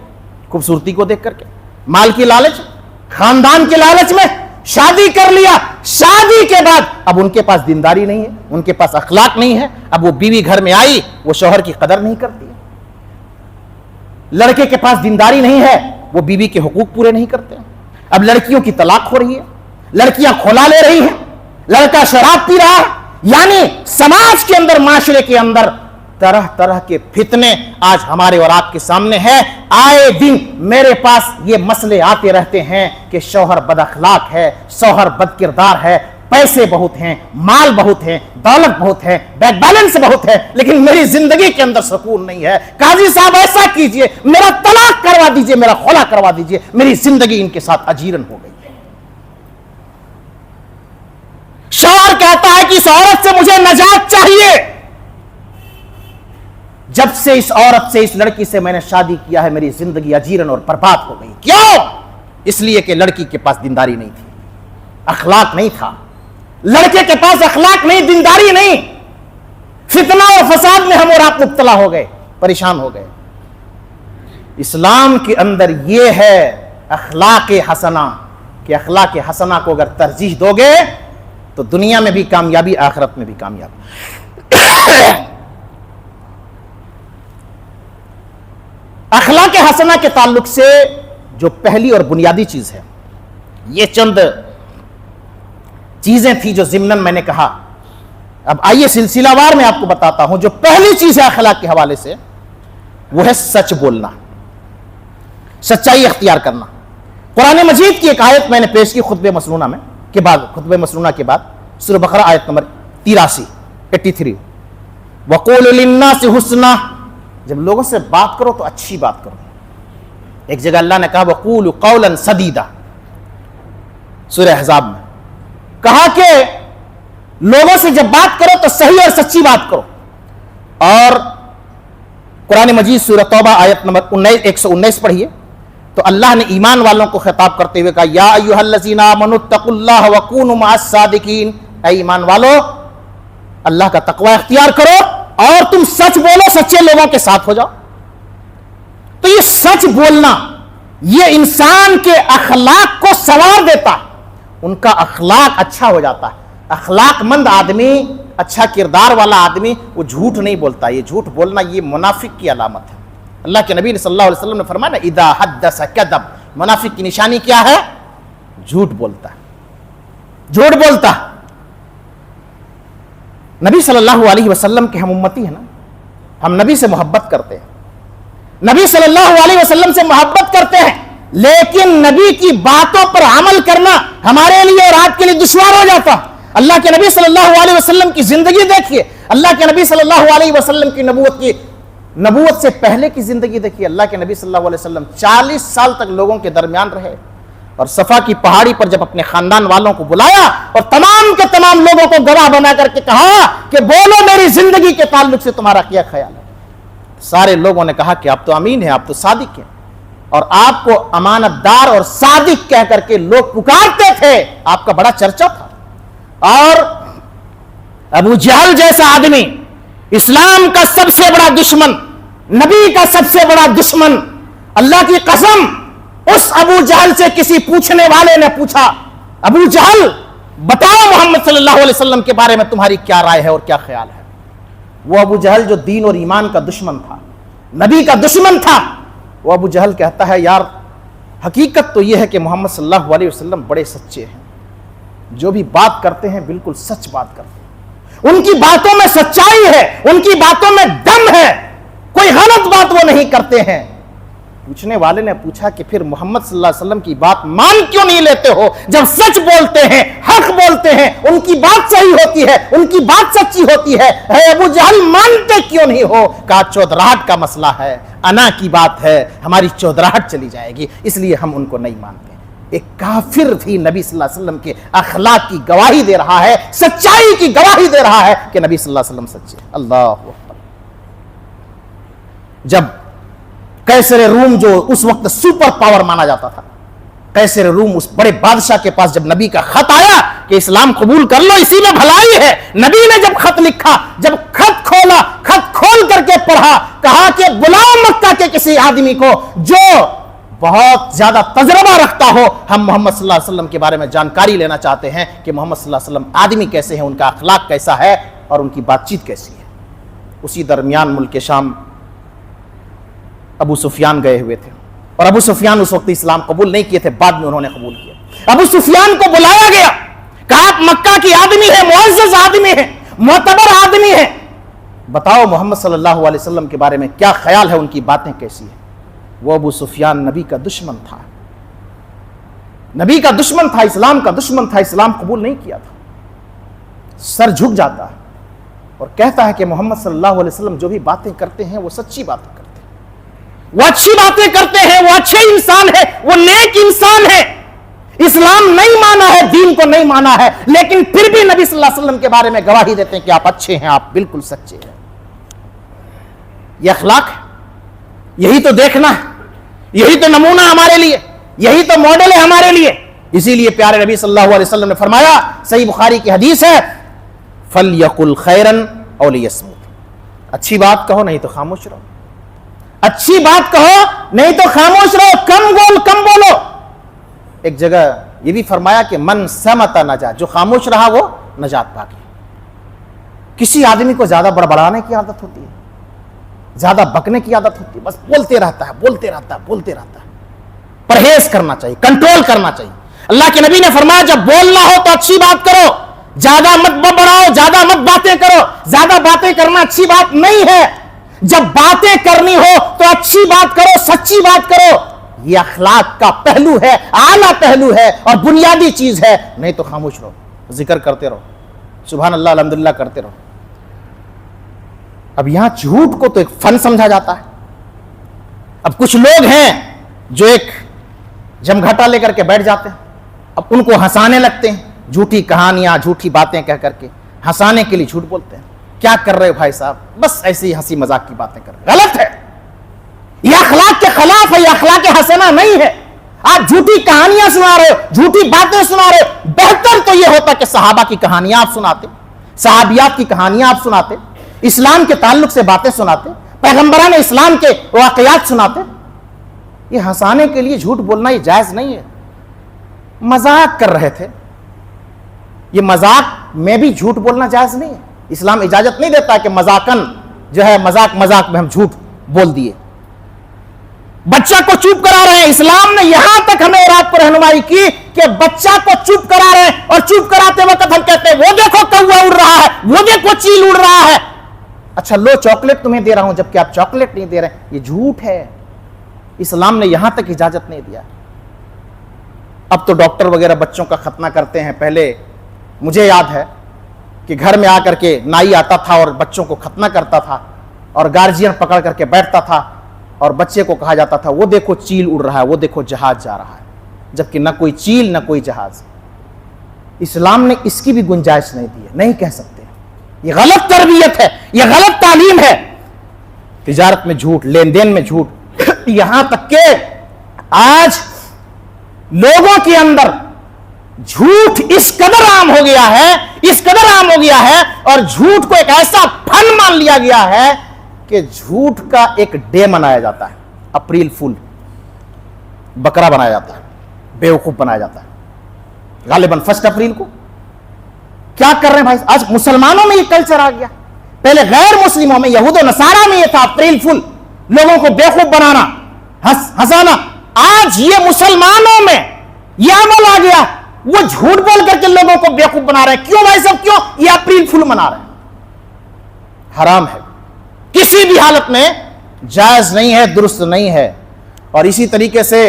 خوبصورتی کو دیکھ کر کے، مال کی لالچ، خاندان کی لالچ میں شادی کر لیا. شادی کے بعد اب ان کے پاس دینداری نہیں ہے، ان کے پاس اخلاق نہیں ہے. اب وہ بیوی گھر میں آئی، وہ شوہر کی قدر نہیں کرتی ہے. لڑکے کے پاس دینداری نہیں ہے، وہ بیوی کے حقوق پورے نہیں کرتے. اب لڑکیوں کی طلاق ہو رہی ہے، لڑکیاں کھولا لے رہی ہیں، لڑکا شراب پی رہا ہے. یعنی سماج کے اندر، معاشرے کے اندر طرح طرح کے فتنے آج ہمارے اور آپ کے سامنے ہیں. آئے دن میرے پاس یہ مسئلے آتے رہتے ہیں کہ شوہر بد اخلاق ہے, شوہر بد کردار ہے, پیسے بہت ہیں, مال بہت ہیں, دولت بہت ہے, بینک بیلنس بہت ہے, لیکن میری زندگی کے اندر سکون نہیں ہے. قاضی صاحب ایسا کیجئے, میرا طلاق کروا دیجئے, میرا خلا کروا دیجئے, میری زندگی ان کے ساتھ اجیرن ہو گئی. شوہر کہتا ہے کہ اس عورت سے مجھے نجات چاہیے. جب سے اس عورت سے, اس لڑکی سے میں نے شادی کیا ہے, میری زندگی اجیرن اور برباد ہو گئی. کیوں؟ اس لیے کہ لڑکی کے پاس دینداری نہیں تھی, اخلاق نہیں تھا. لڑکے کے پاس اخلاق نہیں, دینداری نہیں. فتنہ اور فساد میں ہم اور آپ مبتلا ہو گئے, پریشان ہو گئے. اسلام کے اندر یہ ہے اخلاق حسنہ, کہ اخلاق حسنہ کو اگر ترجیح دو گے تو دنیا میں بھی کامیابی, آخرت میں بھی کامیابی. اخلاق حسنہ کے تعلق سے جو پہلی اور بنیادی چیز ہے, یہ چند چیزیں تھی جو ضمناً میں نے کہا. اب آئیے سلسلہ وار میں آپ کو بتاتا ہوں. جو پہلی چیز ہے اخلاق کے حوالے سے, وہ ہے سچ بولنا, سچائی اختیار کرنا. قرآن مجید کی ایک آیت میں نے پیش کی خطبہ مسنونہ میں کے بعد, خطبہ مسنونہ کے بعد, سورہ بقرہ آیت نمبر 83. وَقُولُ لِلنَّاسِ حُسْنًا, جب لوگوں سے بات کرو تو اچھی بات کرو. ایک جگہ اللہ نے کہا وَقُولُ قَوْلًا سَدِيدًا, سورہ احزاب میں کہا کہ لوگوں سے جب بات کرو تو صحیح اور سچی بات کرو. اور قرآن مجید سورہ توبہ آیت نمبر 119 پڑھیے تو اللہ نے ایمان والوں کو خطاب کرتے ہوئے کہا یا ایھا الذین آمنوا اتقوا اللہ وکونوا مع الصادقین, اے ایمان والو اللہ کا تقوی اختیار کرو اور تم سچ بولو, سچے لوگوں کے ساتھ ہو جاؤ. تو یہ سچ بولنا یہ انسان کے اخلاق کو سنوار دیتا ہے, ان کا اخلاق اچھا ہو جاتا ہے. اخلاق مند آدمی, اچھا کردار والا آدمی, وہ جھوٹ نہیں بولتا. یہ جھوٹ بولنا یہ منافق کی علامت ہے. اللہ کے نبی صلی اللہ علیہ وسلم نے فرمایا نا اذا حدث کذب, منافق کی نشانی کیا ہے؟ جھوٹ بولتا ہے, جھوٹ بولتا. نبی صلی اللہ علیہ وسلم کے ہم امتی ہیں نا, ہم نبی سے محبت کرتے ہیں, نبی صلی اللہ علیہ وسلم سے محبت کرتے ہیں, لیکن نبی کی باتوں پر عمل کرنا ہمارے لیے اور آپ کے لیے دشوار ہو جاتا. اللہ کے نبی صلی اللہ علیہ وسلم کی زندگی دیکھیے, اللہ کے نبی صلی اللہ علیہ وسلم کی نبوت سے پہلے کی زندگی دیکھیے. اللہ کے نبی صلی اللہ علیہ وسلم 40 سال تک لوگوں کے درمیان رہے, اور صفا کی پہاڑی پر جب اپنے خاندان والوں کو بلایا اور تمام کے تمام لوگوں کو گواہ بنا کر کے کہا کہ بولو میری زندگی کے تعلق سے تمہارا کیا خیال ہے, سارے لوگوں نے کہا کہ آپ تو امین ہیں, آپ تو صادق ہیں, اور آپ کو امانت دار اور صادق کہہ کر کے لوگ پکارتے تھے, آپ کا بڑا چرچا تھا. اور ابو جہل جیسا آدمی, اسلام کا سب سے بڑا دشمن, نبی کا سب سے بڑا دشمن, اللہ کی قسم اس ابو جہل سے کسی پوچھنے والے نے پوچھا ابو جہل بتاؤ محمد صلی اللہ علیہ وسلم کے بارے میں تمہاری کیا رائے ہے اور کیا خیال ہے. وہ ابو جہل جو دین اور ایمان کا دشمن تھا, نبی کا دشمن تھا, وہ ابو جہل کہتا ہے یار حقیقت تو یہ ہے کہ محمد صلی اللہ علیہ وسلم بڑے سچے ہیں, جو بھی بات کرتے ہیں بالکل سچ بات کرتے ہیں, ان کی باتوں میں سچائی ہے, ان کی باتوں میں دم ہے, کوئی غلط بات وہ نہیں کرتے ہیں. پوچھنے والے نے پوچھا کہ پھر محمد صلی اللہ علیہ وسلم کی بات مان کیوں نہیں لیتے ہو, جب سچ بولتے ہیں, حق بولتے ہیں, ان کی بات صحیح ہوتی ہے, ان کی بات سچی ہوتی ہے, اے ابو جہل مانتے کیوں نہیں ہو؟ کہا چودراہٹ کا مسئلہ ہے, انا کی بات ہے, ہماری چودراہٹ چلی جائے گی, اس لیے ہم ان کو نہیں مانتے. ایک کافر بھی نبی صلی اللہ علیہ وسلم کے اخلاق کی گواہی دے رہا ہے, سچائی کی گواہی دے رہا ہے کہ نبی صلی اللہ علیہ وسلم سچے. اللہ اکبر. جب قیصر روم جو اس وقت سپر پاور مانا جاتا تھا, قیصر روم اس بڑے بادشاہ کے پاس جب نبی کا خط آیا کہ اسلام قبول کر لو, اسی میں بھلائی ہے, نبی نے جب خط لکھا, جب خط کھولا, خط کھول کر کے پڑھا, کہا کہ بلاؤ مکہ کے کسی آدمی کو جو بہت زیادہ تجربہ رکھتا ہو, ہم محمد صلی اللہ علیہ وسلم کے بارے میں جانکاری لینا چاہتے ہیں کہ محمد صلی اللہ علیہ وسلم آدمی کیسے ہیں, ان کا اخلاق کیسا ہے اور ان کی بات چیت کیسی ہے. اسی درمیان ملک شام ابو سفیان گئے ہوئے تھے, اور ابو سفیان اس وقت اسلام قبول نہیں کیے تھے, بعد میں انہوں نے قبول کیا. ابو سفیان کو بلایا گیا, کہا آپ مکہ کی آدمی ہے, معزز آدمی ہے, معتبر آدمی ہے, بتاؤ محمد صلی اللہ علیہ وسلم کے بارے میں کیا خیال ہے، ان کی باتیں کیسی ہیں؟ وہ ابو سفیان نبی کا دشمن تھا، نبی کا دشمن تھا، اسلام کا دشمن تھا، اسلام قبول نہیں کیا تھا. سر جھک جاتا ہے اور کہتا ہے کہ محمد صلی اللہ علیہ وسلم جو بھی باتیں کرتے ہیں وہ سچی باتیں کرتے ہیں، وہ اچھی باتیں کرتے ہیں، وہ اچھے انسان ہے، وہ نیک انسان ہے. اسلام نہیں مانا ہے، دین کو نہیں مانا ہے، لیکن پھر بھی نبی صلی اللہ علیہ وسلم کے بارے میں گواہی دیتے ہیں کہ آپ اچھے ہیں، آپ بالکل سچے ہیں. یہ اخلاق ہے، یہی تو دیکھنا ہے، یہی تو نمونہ ہمارے لیے، یہی تو ماڈل ہے ہمارے لیے. اسی لیے پیارے نبی صلی اللہ علیہ وسلم نے فرمایا، صحیح بخاری کی حدیث ہے، فَلْيَقُلْ خَيْرًا أَوْ لِيَصْمُتْ، اچھی بات کہو نہیں تو خاموش رہو، اچھی بات کہو نہیں تو خاموش رہو، کم بولو. ایک جگہ یہ بھی فرمایا کہ من سمت نجا، جو خاموش رہا وہ نجات پا گیا. کسی آدمی کو زیادہ بڑبڑانے کی عادت ہوتی ہے، زیادہ بکنے کی عادت ہوتی ہے، بس بولتے رہتا ہے. پرہیز کرنا چاہیے، کنٹرول کرنا چاہیے. اللہ کے نبی نے فرمایا جب بولنا ہو تو اچھی بات کرو، زیادہ مت بڑبڑاؤ، زیادہ مت باتیں کرو. زیادہ باتیں کرنا اچھی بات نہیں ہے. جب باتیں کرنی ہو تو اچھی بات کرو، سچی بات کرو. یہ اخلاق کا پہلو ہے، اعلیٰ پہلو ہے اور بنیادی چیز ہے. نہیں تو خاموش رہو، ذکر کرتے رہو، سبحان اللہ الحمدللہ کرتے رہو. اب یہاں جھوٹ کو تو ایک فن سمجھا جاتا ہے. اب کچھ لوگ ہیں جو ایک جمگھٹا لے کر کے بیٹھ جاتے ہیں، اب ان کو ہنسانے لگتے ہیں، جھوٹی کہانیاں، جھوٹی باتیں کہہ کر کے ہنسانے کے لیے جھوٹ بولتے ہیں. کیا کر رہے ہو بھائی صاحب؟ بس ایسے ہی ہنسی مذاق کی باتیں کر رہے. غلط ہے، یہ اخلاق کے خلاف ہے، یہ اخلاق حسنہ نہیں ہے. آپ جھوٹی کہانیاں سنا رہے ہو، جھوٹی باتیں سنا رہے ہو. بہتر تو یہ ہوتا کہ صحابہ کی کہانیاں آپ سناتے، صحابیات کی کہانیاں آپ سناتے، اسلام کے تعلق سے باتیں سناتے، پیغمبران اسلام کے واقعات سناتے. یہ ہنسانے کے لیے جھوٹ بولنا یہ جائز نہیں ہے. مذاق کر رہے تھے، یہ مذاق میں بھی جھوٹ بولنا جائز نہیں ہے. اسلام اجازت نہیں دیتا کہ مذاقن جو ہے مذاق میں ہم جھوٹ بول دیے. بچہ کو چپ کرا رہے ہیں، اسلام نے یہاں تک ہمیں اور آپ کو رہنمائی کی کہ بچہ کو چپ کرا رہے ہیں اور چپ کراتے وقت ہم کہتے ہیں وہ دیکھو کوا اڑ رہا ہے، وہ دیکھو چیل اڑ رہا ہے. اچھا لو چاکلیٹ تمہیں دے رہا ہوں جبکہ آپ چاکلیٹ نہیں دے رہے ہیں. یہ جھوٹ ہے، اسلام نے یہاں تک اجازت نہیں دیا. اب تو ڈاکٹر وغیرہ بچوں کا ختنہ کرتے ہیں. پہلے مجھے یاد ہے کہ گھر میں آ کر کے نائی آتا تھا اور بچوں کو ختنہ کرتا تھا اور گارجین پکڑ کر کے بیٹھتا تھا اور بچے کو کہا جاتا تھا وہ دیکھو چیل اڑ رہا ہے، وہ دیکھو جہاز جا رہا ہے، جبکہ نہ کوئی چیل نہ کوئی جہاز. اسلام نے اس کی بھی گنجائش نہیں دی ہے، نہیں کہہ سکتے. یہ غلط تربیت ہے، یہ غلط تعلیم ہے. تجارت میں جھوٹ، لین دین میں جھوٹ، یہاں تک کہ آج لوگوں کے اندر جھوٹ اس قدر عام ہو گیا ہے، اس قدر عام ہو گیا ہے اور جھوٹ کو ایک ایسا فن مان لیا گیا ہے کہ جھوٹ کا ایک ڈے منایا جاتا ہے. اپریل فول، بکرا بنایا جاتا ہے، بیوقوف بنایا جاتا ہے غالباً 1 اپریل کو. کیا کر رہے ہیں بھائی؟ آج مسلمانوں میں یہ کلچر آ گیا. پہلے غیر مسلموں میں، یہود و نصارہ میں یہ تھا اپریل فول، لوگوں کو بیوقوف بنانا، ہنسانا. آج یہ مسلمانوں میں یہ عمل آ گیا، وہ جھوٹ بول کر کے لوگوں کو بیوقوف بنا رہے ہیں. کیوں بھائی صاحب کیوں؟ یہ اپریل فول منا رہے ہیں. حرام ہے، کسی بھی حالت میں جائز نہیں ہے، درست نہیں ہے. اور اسی طریقے سے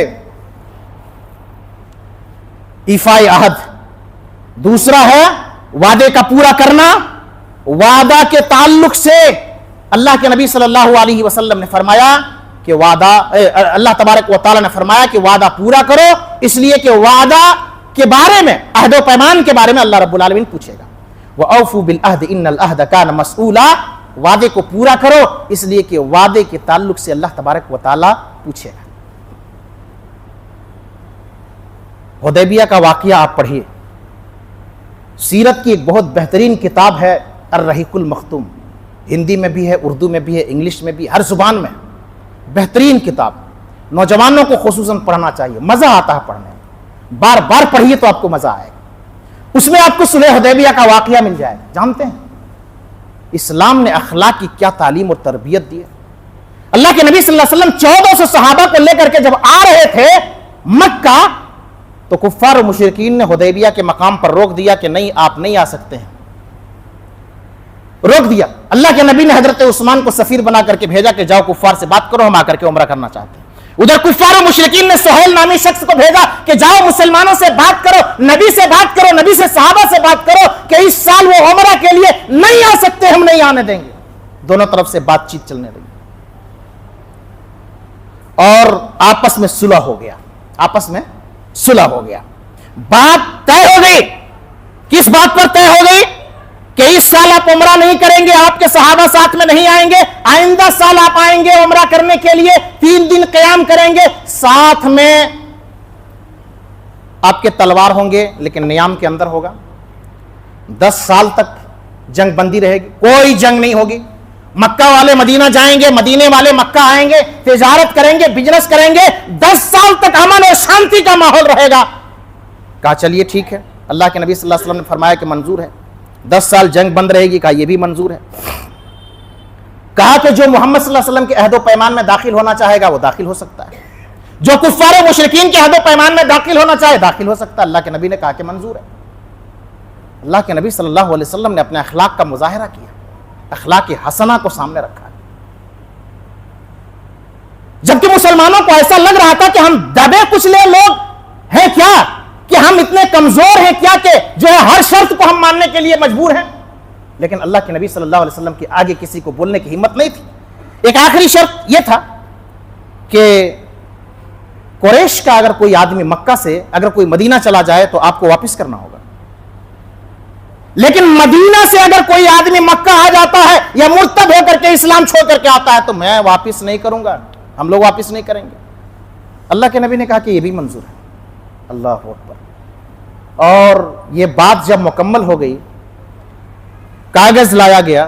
ایفائے عہد دوسرا ہے، وعدے کا پورا کرنا. وعدہ کے تعلق سے اللہ کے نبی صلی اللہ علیہ وسلم نے فرمایا کہ اللہ تبارک و تعالی نے فرمایا کہ وعدہ پورا کرو، اس لیے کہ وعدہ کے بارے میں، عہد و پیمان کے بارے میں اللہ رب العالمین پوچھے گا. وَأَوْفُوا بِالْعَهْدِ إِنَّ الْعَهْدَ كَانَ مَسْئُولًا، وعدے کو پورا کرو اس لیے کہ وعدے کے تعلق سے اللہ تبارک و تعالی پوچھے گا. حدیبیہ کا واقعہ آپ پڑھیے. سیرت کی ایک بہت بہترین کتاب ہے الرحیق المختوم، ہندی میں بھی ہے، اردو میں بھی ہے، انگلش میں بھی، ہر زبان میں. بہترین کتاب، نوجوانوں کو خصوصاً پڑھنا چاہیے، مزہ آتا ہے پڑھنے میں. بار بار پڑھیے تو آپ کو مزہ آئے گا. اس میں آپ کو صلح حدیبیہ کا واقعہ مل جائے گا. جانتے ہیں اسلام نے اخلاق کی کیا تعلیم اور تربیت دی ہے. اللہ کے نبی صلی اللہ علیہ وسلم 1400 صحابہ کو لے کر کے جب آ رہے تھے مکہ تو کفار و مشرکین نے حدیبیہ کے مقام پر روک دیا کہ نہیں، آپ نہیں آ سکتے ہیں. روک دیا. اللہ کے نبی نے حضرت عثمان کو سفیر بنا کر کے بھیجا کہ جاؤ کفار سے بات کرو, ہم آ کر کے عمرہ کرنا چاہتے ہیں. ادھر کفار و مشرکین نے سہیل نامی شخص کو بھیجا کہ جاؤ مسلمانوں سے بات کرو, نبی سے بات کرو, نبی سے صحابہ سے بات کرو کہ اس سال وہ عمرہ کے لیے نہیں آ سکتے, ہم نہیں آنے دیں گے. دونوں طرف سے بات چیت چلنے لگی اور آپس میں صلح ہو گیا. آپس میں صلح ہو گیا. بات طے ہو گئی. کس بات پر طے ہو گئی؟ کہ اس سال آپ عمرہ نہیں کریں گے, آپ کے صحابہ ساتھ میں نہیں آئیں گے, آئندہ سال آپ آئیں گے عمرہ کرنے کے لیے, 3 دن قیام کریں گے, ساتھ میں آپ کے تلوار ہوں گے لیکن نیام کے اندر ہوگا. 10 سال تک جنگ بندی رہے گی, کوئی جنگ نہیں ہوگی. مکہ والے مدینہ جائیں گے, مدینے والے مکہ آئیں گے, تجارت کریں گے, بزنس کریں گے, 10 سال تک امن اور شانتی کا ماحول رہے گا. کہا چلیے ٹھیک ہے. اللہ کے نبی صلی اللہ علیہ وسلم نے فرمایا کہ منظور ہے. 10 سال جنگ بند رہے گی. کہا یہ بھی منظور ہے. کہا کہ جو محمد صلی اللہ علیہ وسلم کے عہد و پیمان میں داخل ہونا چاہے گا وہ داخل ہو سکتا ہے, جو کفار و مشرکین کے عہد و پیمان میں داخل ہونا چاہے داخل ہو سکتا ہے. اللہ کے نبی نے کہا کہ منظور ہے. اللہ کے نبی صلی اللہ علیہ وسلم نے اپنے اخلاق کا مظاہرہ کیا, اخلاق حسنہ کو سامنے رکھا. جبکہ مسلمانوں کو ایسا لگ رہا تھا کہ ہم دبے کچلے لوگ ہیں کیا, کہ ہم اتنے کمزور ہیں کیا کہ جو ہے ہر شرط کو ہم ماننے کے لیے مجبور ہیں. لیکن اللہ کے نبی صلی اللہ علیہ وسلم کے آگے کسی کو بولنے کی ہمت نہیں تھی. ایک آخری شرط یہ تھا کہ قریش کا اگر کوئی آدمی مکہ سے اگر کوئی مدینہ چلا جائے تو آپ کو واپس کرنا ہوگا, لیکن مدینہ سے اگر کوئی آدمی مکہ آ جاتا ہے یا مرتد ہو کر کے اسلام چھوڑ کر کے آتا ہے تو میں واپس نہیں کروں گا, ہم لوگ واپس نہیں کریں گے. اللہ کے نبی نے کہا کہ یہ بھی منظور ہے. اللہ اکبر. اور یہ بات جب مکمل ہو گئی, کاغذ لایا گیا.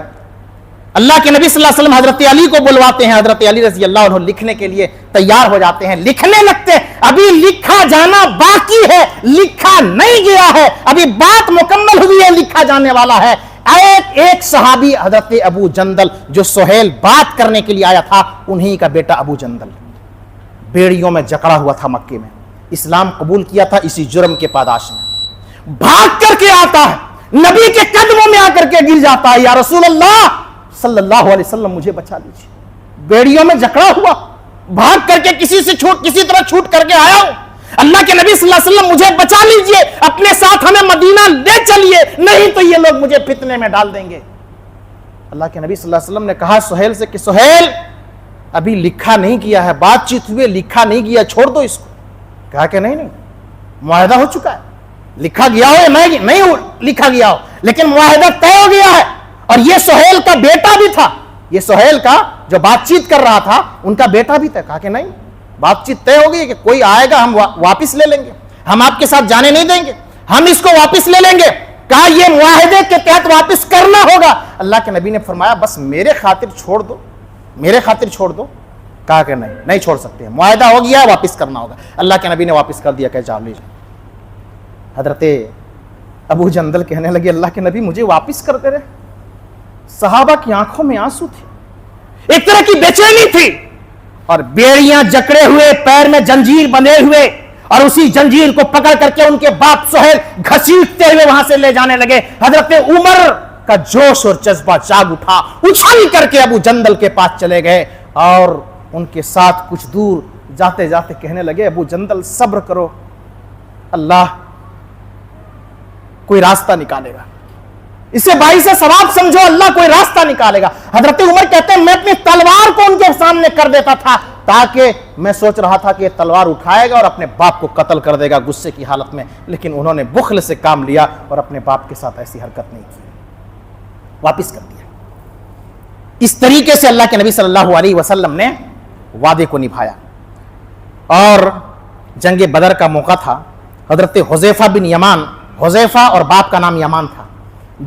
اللہ کے نبی صلی اللہ علیہ وسلم حضرت علی کو بلواتے ہیں. حضرت علی رضی اللہ عنہ لکھنے کے لیے تیار ہو جاتے ہیں, لکھنے لگتے ہیں. ابھی لکھا جانا باقی ہے, لکھا نہیں گیا ہے, ابھی بات مکمل ہوئی ہے, لکھا جانے والا ہے. ایک صحابی حضرت ابو جندل جو سہیل بات کرنے کے لیے آیا تھا, انہی کا بیٹا ابو جندل بیڑیوں میں جکڑا ہوا تھا مکے میں, اسلام قبول کیا تھا اسی جرم کے پاداش میں. بھاگ کر کے آتا ہے, نبی کے قدموں میں آ کر کے گر جاتا ہے, یا رسول اللہ صلی اللہ علیہ وسلم مجھے بچا لیجیے, بیڑیوں میں جکڑا ہوا, بھاگ کر کے کسی طرح چھوٹ کر کے آیا ہوں, اللہ کے نبی صلی اللہ علیہ وسلم مجھے بچا لیجیے, اپنے ساتھ ہمیں مدینہ لے چلیے, نہیں تو یہ لوگ مجھے فتنے میں ڈال دیں گے. اللہ کے نبی صلی اللہ علیہ وسلم نے کہا سہیل سے کہ سہیل ابھی لکھا نہیں کیا ہے, بات چیت ہوئے, لکھا نہیں کیا, چھوڑ دو اس کو. کہا کہ نہیں معاہدہ ہو چکا ہے, لکھا گیا ہو نہیں لکھا گیا ہو, لیکن معاہدہ طے ہو گیا ہے. اور یہ سہیل کا بیٹا بھی تھا, یہ سہیل کا جو بات چیت کر رہا تھا ان کا بیٹا بھی تھا. کہا کہ نہیں, بات چیت طے ہو گئی کہ کوئی آئے گا ہم واپس لے لیں گے, ہم آپ کے ساتھ جانے نہیں دیں گے, ہم اس کو واپس لے لیں گے. کہا یہ معاہدے کے تحت واپس کرنا ہوگا. اللہ کے نبی نے فرمایا بس میرے خاطر چھوڑ دو, میرے خاطر چھوڑ دو. کہا کہ نہیں چھوڑ سکتے, معاہدہ ہو گیا ہے, واپس کرنا ہوگا. اللہ کے نبی نے واپس کر دیا کہ جاؤ لے جاؤ. حضرت ابو جندل کہنے لگے اللہ کے نبی مجھے واپس کرتے رہے. صحابہ کی آنکھوں میں آنسو تھے, ایک طرح کی بے چینی تھی, اور بیڑیاں جکڑے ہوئے, پیر میں جنجیر بندھے ہوئے, اور اسی جنجیر کو پکڑ کر کے ان کے باپ سہیل گھسیٹتے ہوئے وہاں سے لے جانے لگے. حضرت عمر کا جوش اور جذبہ جاگ اٹھا, اچھل کر کے ابو جندل کے پاس چلے گئے اور ان کے ساتھ کچھ دور جاتے جاتے کہنے لگے ابو جندل صبر کرو, اللہ کوئی راستہ نکالے گا, اسے باعث ثواب سمجھو, اللہ کوئی راستہ نکالے گا. حضرت عمر کہتے ہیں میں اپنی تلوار کو ان کے سامنے کر دیتا تھا, تاکہ میں سوچ رہا تھا کہ یہ تلوار اٹھائے گا اور اپنے باپ کو قتل کر دے گا غصے کی حالت میں, لیکن انہوں نے بخل سے کام لیا اور اپنے باپ کے ساتھ ایسی حرکت نہیں کی, واپس کر دیا. اس طریقے سے اللہ کے نبی صلی اللہ علیہ وسلم نے وعدے کو نبھایا. اور جنگ بدر کا موقع تھا. حضرت حذیفہ بن یمان, حذیفہ اور باپ کا نام یمان تھا,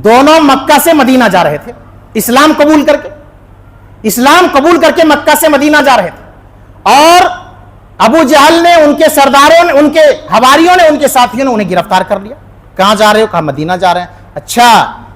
دونوں مکہ سے مدینہ جا رہے تھے اسلام قبول کر کے مکہ سے مدینہ جا رہے تھے. اور ابو جہل نے, ان کے سرداروں نے, ان کے حواریوں نے, ان کے ساتھیوں نے انہیں گرفتار کر لیا. کہاں جا رہے ہو؟ کہا مدینہ جا رہے ہیں. اچھا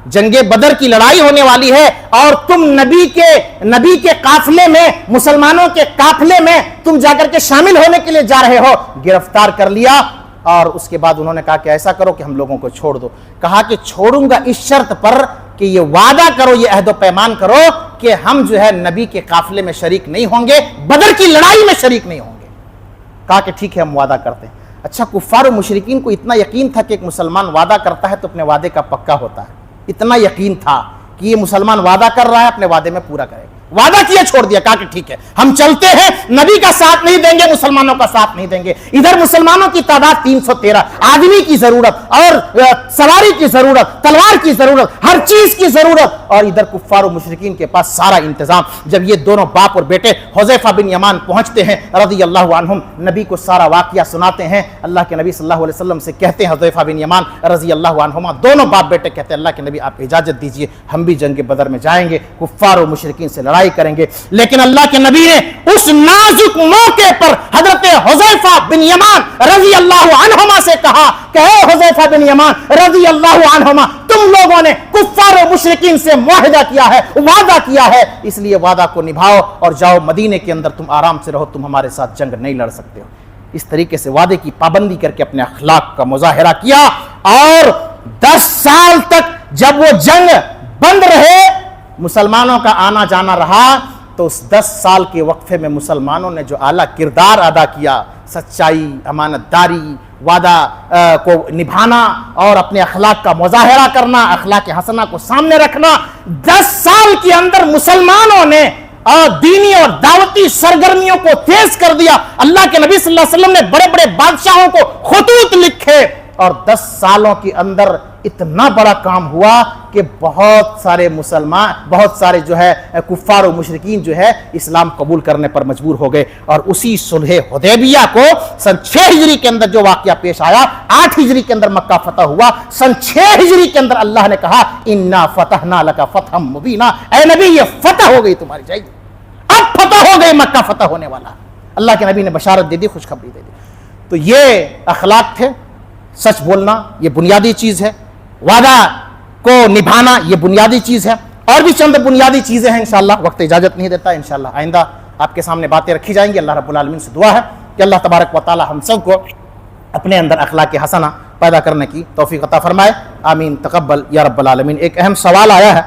جنگ بدر کی لڑائی ہونے والی ہے اور تم نبی کے قافلے میں, مسلمانوں کے قافلے میں تم جا کر کے شامل ہونے کے لیے جا رہے ہو, گرفتار کر لیا. اور اس کے بعد انہوں نے کہا کہ ایسا کرو کہ ہم لوگوں کو چھوڑ دو. کہا کہ چھوڑوں گا اس شرط پر کہ یہ وعدہ کرو، یہ عہد و پیمان کرو کہ ہم جو ہے نبی کے قافلے میں شریک نہیں ہوں گے، بدر کی لڑائی میں شریک نہیں ہوں گے۔ کہا کہ ٹھیک ہے ہم وعدہ کرتے ہیں۔ اچھا، کفار و مشرکین کو اتنا یقین تھا کہ ایک مسلمان وعدہ کرتا ہے تو اپنے وعدے کا پکا ہوتا ہے، اتنا یقین تھا کہ یہ مسلمان وعدہ کر رہا ہے اپنے وعدے میں پورا کرے گا۔ وعدہ کیا، چھوڑ دیا، کہا کہ ٹھیک ہے ہم چلتے ہیں، نبی کا ساتھ نہیں دیں گے، مسلمانوں کا ساتھ نہیں دیں گے۔ ادھر مسلمانوں کی تعداد 313، آدمی کی ضرورت اور سواری کی ضرورت، تلوار کی ضرورت، ہر چیز کی ضرورت، اور ادھر کفار و مشرکین کے پاس سارا انتظام۔ جب یہ دونوں باپ اور بیٹے حذیفہ بن یمان پہنچتے ہیں رضی اللہ عنہم، نبی کو سارا واقعہ سناتے ہیں، اللہ کے نبی صلی اللہ علیہ وسلم سے کہتے ہیں حذیفہ بن یمان رضی اللہ عنہما، دونوں باپ بیٹے کہتے ہیں اللہ کے نبی آپ اجازت دیجئے ہم بھی جنگ بدر میں جائیں گے، کفار و مشرکین سے لڑائی کریں گے۔ لیکن اللہ کے نبی نے اس نازک موقع پر حضرت حذیفہ بن یمان رضی اللہ عنہما سے کہا کہ اے حذیفہ بن یمان رضی اللہ عنہما، تم لوگوں نے کفار و مشرکین سے معاہدہ کیا ہے، وعدہ کیا ہے، اس لیے وعدہ کو نبھاؤ اور جاؤ مدینے کے اندر، تم آرام سے رہو، تم ہمارے ساتھ جنگ نہیں لڑ سکتے ہو۔ اس طریقے سے وعدے کی پابندی کر کے اپنے اخلاق کا مظاہرہ کیا، اور 10 سال تک جب وہ جنگ بند رہے، مسلمانوں کا آنا جانا رہا، تو اس 10 سال کے وقفے میں مسلمانوں نے جو اعلیٰ کردار ادا کیا، سچائی، امانت داری، وعدہ کو نبھانا اور اپنے اخلاق کا مظاہرہ کرنا، اخلاق حسنہ کو سامنے رکھنا، 10 سال کے اندر مسلمانوں نے دینی اور دعوتی سرگرمیوں کو تیز کر دیا۔ اللہ کے نبی صلی اللہ علیہ وسلم نے بڑے بڑے بادشاہوں کو خطوط لکھے، اور 10 سالوں کے اندر اتنا بڑا کام ہوا کہ بہت سارے مسلمان، بہت سارے جو ہے کفار و مشرکین جو ہے اسلام قبول کرنے پر مجبور ہو گئے۔ اور اسی صلح حدیبیہ کو سن 6 ہجری کے اندر جو واقعہ پیش آیا، 8 ہجری کے اندر مکہ فتح ہوا، سن 6 ہجری کے اندر اللہ نے کہا انا فتحنا لک فتحا مبینا، اے نبی یہ فتح ہو گئی تمہاری، جائیے اب فتح ہو گئی، مکہ فتح ہونے والا۔ اللہ کے نبی نے بشارت دے دی، خوشخبری دے دی۔ تو یہ اخلاق تھے، سچ بولنا یہ بنیادی چیز ہے، وعدہ کو نبھانا یہ بنیادی چیز ہے، اور بھی چند بنیادی چیزیں ہیں انشاءاللہ، وقت اجازت نہیں دیتا، انشاءاللہ آئندہ آپ کے سامنے باتیں رکھی جائیں گی۔ اللہ رب العالمین سے دعا ہے کہ اللہ تبارک و تعالی ہم سب کو اپنے اندر اخلاق حسنہ پیدا کرنے کی توفیق عطا فرمائے، آمین، تقبل یا رب العالمین۔ ایک اہم سوال آیا ہے